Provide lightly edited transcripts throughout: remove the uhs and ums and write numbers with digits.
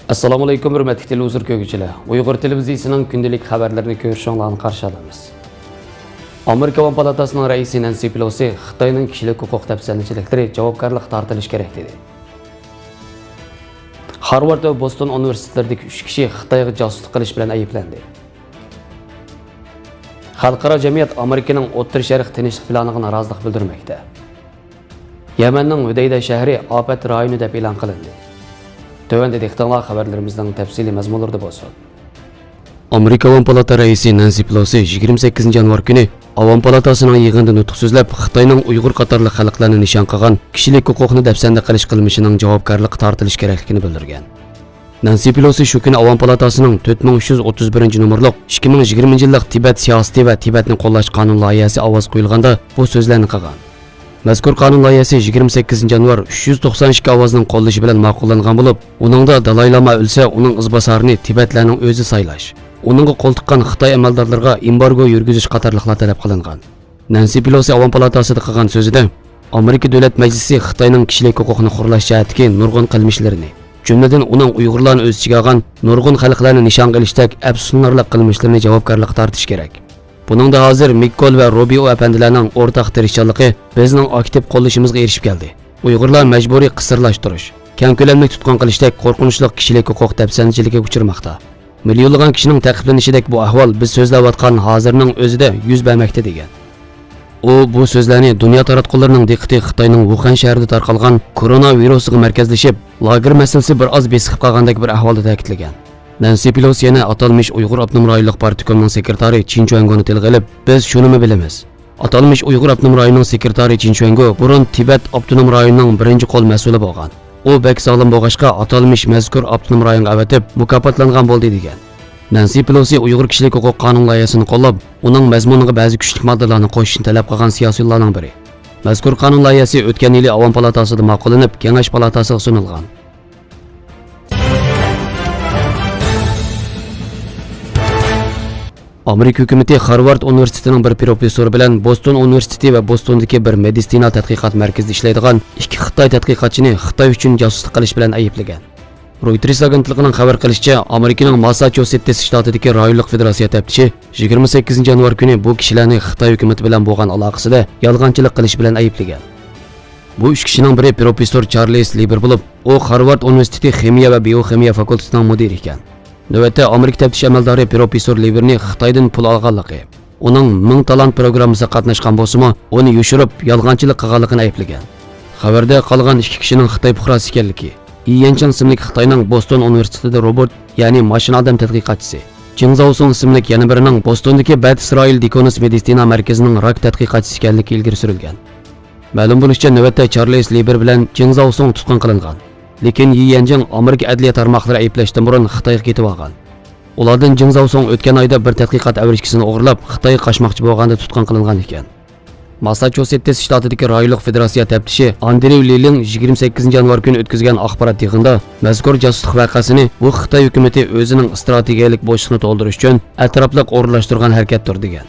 Assalomu alaykum hurmatli televizor ko'ruvchilar. Uyg'ur televiziyasining kundalik xabarlarini ko'rishinglarni qarshi olamiz. Amerika Avam palatasining raisi Nancy Pelosi Xitoyning kishilik huquq tafsirlanchiliklari javobgarlik tortilishi kerak dedi. Harvard va Boston universitetlaridagi 3 kishi Xitoyga josuslik qilish bilan ayblandi. Xalqaro jamiyat Amerikaning O'rta Sharq tinchlik planiga norozilik bildirmoqda. Yamanning Hudayda shahri ofat rayoni deb e'lon qilindi. Tövende dehtanlar haberlerimizden tefsili mazmunlarda bolsun. Amerika Avam Palata raisi Nancy Pelosi 28 yanvar günü Avam Palatasının yığında nutq so'zlab Xitoyning Uyg'ur qatorli xalqlarni nishon qilgan kishilik huquqni dafsanda qilish qilmishining javobgarlik tortilish kerakligini bildirgan. Nancy Pelosi shu kuni Avam Palatasının 4331 numurliq 2020 yillik Tibet siyosati va Tibetni qo'llash qonun loyihasi ovoz qo'yilganda bu so'zlarni qilgan. Mazkur qonun loyihasi 28 yanvar 392 ovozning qo'llashi bilan ma'qullangan bo'lib, uningda Dalay Lama o'lsa, uning izbosarini Tibetlarning o'zi saylash, uningga qo'l tiqqan Xitoy amaldorlariga embargo yurgizish qatorliqlar talab qilingan. Nancy Pelosi Avam palatasida qilgan so'zida Amerika Davlat Majlisi Xitoyning kishilik huquqini qo'llash jihatidagi nurg'un qilmishlarini, jumladan uning Uyg'urlarni o'z ichiga olgan nurg'un xalqlarni nishon qilishdek afsuslanarli qilmishlarini javobgarlikka tortish kerak. Buningda hozir Mikkol va Robio apandilarning o'rtaq tirishchanligi bizning aktiv qo'llashimizga erishib keldi. Uyg'urlar majburiy qisirlashtirish, keng ko'lamli tutqun qilishdek qo'rqinchli kishilik huquq tafsirlanchiligiga uchirmoqda. Millionlagan kishining ta'qiblanishidek bu ahvol biz so'zlayotgan hozirning o'zida yuz bermoqda degan. U bu so'zlarni dunyo taratqullarining diqqati Xitoyning Wuhan shahrida tarqalgan koronavirusga markazlashib, lager masalasi bir oz besiqib qolgandek bir ahvolda ta'kidlagan. Nancy Pelosi yana atalmış Uyghur Abnum Rayonluq partiyasining sekretari Chin Chuangoni tilga olib, biz shunimi bilamiz. Atalmış Uyghur Abnum Rayonining sekretari Chin Chuango burun Tibet Abnum Rayonining birinchi qo'l mas'uli bo'lgan. U bek sog'lom bo'lg'achqa atalmış mazkur Abnum Rayonga avatib mukofotlangan bo'ldi degan. Nancy Pelosi Uyg'ur kishilik huquq qonun loyihasini qo'llab, uning mazmuniga ba'zi kuchli moddalarni qo'shishni talab qilgan siyosiylarning biri. Mazkur qonun loyihasi o'tgan yili Avam palatasida ma'qullanib, Kengash palatasiga sunilgan. Amerika hukumati Harvard universitetining bir professori bilan Boston universiteti va Bostondagi bir meditsina tadqiqot markazida ishlaydigan ikki Xitoy tadqiqotchini Xitoy uchun josuslik qilish bilan ayblagan. Reuters agentligining xabar qilishicha, Amerikaning Massachusetts shtatidagi rayonlik federatsiya taftishi 28 yanvar kuni bu kishilarni Xitoy hukumati bilan bo'lgan aloqasida yolg'onchilik qilish bilan ayblagan. Bu uch kishining biri professor Charles Lieber bo'lib, u Harvard universiteti ximiya va bioximiya fakultetining mudiri ekan. Növbətdə Amerika təftiş əməldari professor Lieberni Xitoydan pul alğanlığı, onun 1000 talant programmasida qatnaşqan bolsa-mı, onu yushirib, yolg'onchilik qilganligini ayblagan. Xabarda qolgan ikki kishining Xitoy fuqarosi ekanligi, Yiyanchang ismli Xitoyning Boston universitetida robot, ya'ni mashina odam tadqiqotchisi, Jing Zaosong ismli yana birining Bostondagi Beth Israel Deaconess meditsina markazining rak tadqiqotchisi ekanligi ilgari surilgan. Ma'lum bo'lishicha, navbatda Charles Lieber bilan Jing Zaosong tutqun qilingan. Lekin Yiyanchang Amerika adliya tarmoqlari ayblashdan burun Xitoyga ketib olgan. Ulardan Jing Zaosong o'tgan oyda bir tadqiqot avrishkisini o'g'irlab, Xitoyga qochmoqchi bo'lganda tutqun qilingan ekan. Massachusetts shtatidagi rayonlik federatsiya taftishi Andrew Liling 28 yanvar kuni o'tkazgan axborot yig'inida mazkur josuslik voqeasini bu Xitoy hukumati o'zining strategiyalik bo'shliqni to'ldirish uchun atrofliq o'rlashtirgan harakatdir degan.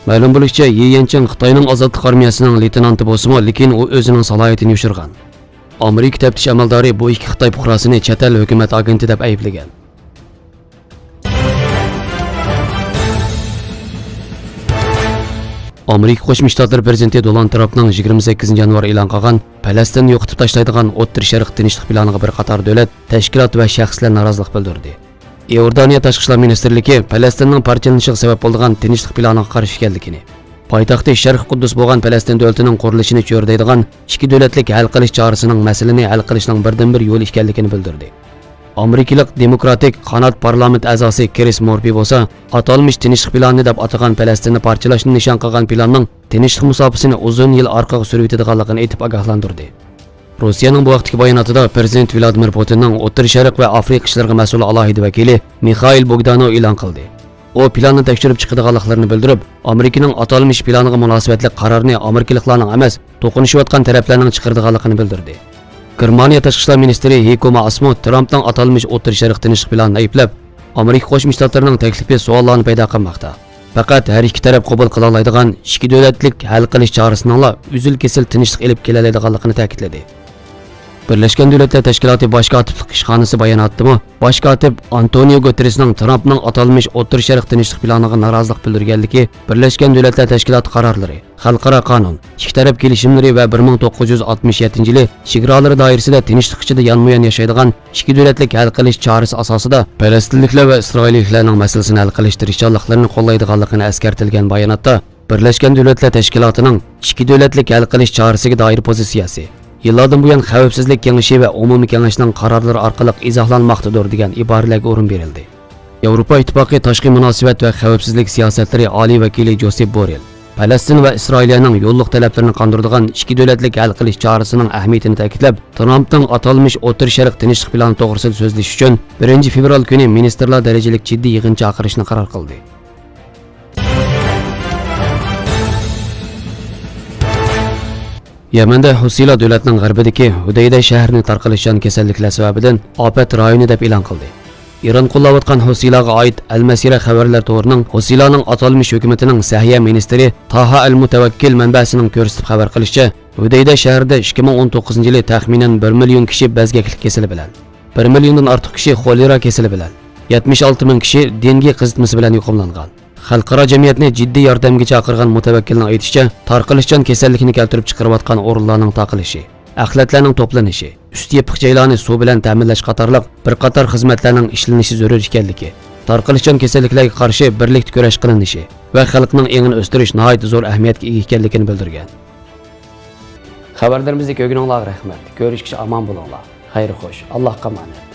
Ma'lum bo'lishicha, Yiyanchang Xitoyning ozodlik armiyasining leytenanti bo'lsa-mu, lekin u o'zining salohiyatini yushirgan. Amerika taftish amaldori bu ikki Xitoy fuqarosini chet el hukumat agenti deb ayblagan. Amerika Qo'shma Shtatlar prezidenti Donald Trumpning 28 yanvar e'lon qilgan Falastinni yo'qotib tashlaydigan O'rta Sharq tinchlik planiga bir qator davlat, tashkilot va shaxslar norozilik bildirdi. Iordaniya tashqi ishlar ministrligi Falastinning parchalanishiga sabab bo'lgan tinchlik planiga qarshi ekanligini, poytaxti Sharq Quddus bo'lgan Falastin davlatining qurilishini cho'rlaydigan ikki davlatlik hal qilish chorasining masalani hal qilishning birdan-bir yo'li ekanligini bildirdi. Amerikalik demokratik qanot parlament a'zosi Chris Murphy bo'lsa, atalmış tinchlik plani deb atagan Falastinni parchalashni nishon qilgan planning tinchlik musofasini uzun yil orqaga surib etadiganligini aytib ogohlantirdi. Rossiyaning bu vaqtdagi bayonotida prezident Vladimir Putinning O'rta Sharq va Afrika ishlariga mas'ul alohida vakili Mikhail Bogdanov e'lon qildi. O planni tekshirib chiqadiganliklarini bildirib, Amerikaning atalmış planiga munosabatli qarorni Amerikaliklarning emas, to'qinishayotgan taraflarning chiqardiganligini bildirdi. Germaniya tashqi ishlar ministri Heiko Maas Trumpning atalmış O'rta Sharq tinchlik planini ayblab, Amerika Qo'shma Shtatlarining taklifi savollarni paydo qilmoqda. Faqat har ikki taraf qabul qila oladigan ikki davlatlik hal qilish chorasining uzil-kesil tinchlik olib kela oladiganligini ta'kidladi. Birleşken Devletler Teşkilatı Baş Katiplik İşxanası bayan attımı, Baş Katip Antonio Guterres'nin Trump'ның atalmış O'rta Sharq tinchlik planiga narazılık bildirganligi Birleşken Devletler Teşkilatı qararları, xalqaro qonun, ikki taraf kelishimlari va 1967-yili chegaralari doirasida tinchlik ichida yanma-yan yashaydigan ikki davlatlik hal qilish chorasi asosida Falastinliklar va Isroilliklarning masalasini hal qilish tirishchanliklarini qo'llaydiganligini eskartilgan bayonotda Birleşken Devletler Teşkilatı'nın ikki davlatlik hal qilish chorasiga doir pozitsiyasi yillardan buyon Xavfsizlik Kengashi va Umumiy Kengashining qarorlari orqali izohlanmoqdadir degan iboralarga o'rin berildi. Yevropa Ittifoqi tashqi munosabat va xavfsizlik siyosatlari oliy vakili Josep Borrell Falastin va Isroilning yo'lliq talablarini qondiradigan ikki davlatlik hal qilish chorasining ahamiyatini ta'kidlab, Trump'ning atalmış O'rta Sharq tinchlik plani to'g'risida so'zlash uchun 1-fevral kuni ministrlar darajalik jiddiy yig'in chaqirishni qaror qildi. Yemende Husila davlatining g'arbidagi Hudayda shahrini tarqalishchan kasalliklar sababidan ofat rayoni deb e'lon qildi. İran qo'llayotgan Husilaga oid Al-Masira xabarlar to'g'rining Husilaning atalmış hukumatining Sahiyya ministri Taha Al-Mutawakkil manbasining ko'rsatib xabar qilishicha, Hudayda shahrida 2019-yili taxminan 1 million kishi bezgaklik kasali bilan, 1 milliondan ortiq kishi xolera kasali bilan, 76 ming kishi dengi qizitmasi bilan yo'qolgan. Xalqaro jamiyatni jiddiy yordamga chaqirgan mutawakkilning aytishicha, tarqalishchan kasallikni keltirib chiqarayotgan o'rinlarning taqilishi, axlatlarning to'planishi, üst yepiq joylarni suv bilan ta'minlash qatorliq bir qator xizmatlarning ishlanishi zarur ekanligi, tarqalishchan kasalliklarga qarshi birlikda kurash qilinishi va xalqning engini o'stirish nihoyat zo'r ahamiyatga ega ekanligini bildirgan. Xabarlarimizni ko'rganingizga rahmat. Ko'rishguncha omon bo'linglar. Xayr xo'sh. Allohga emanet.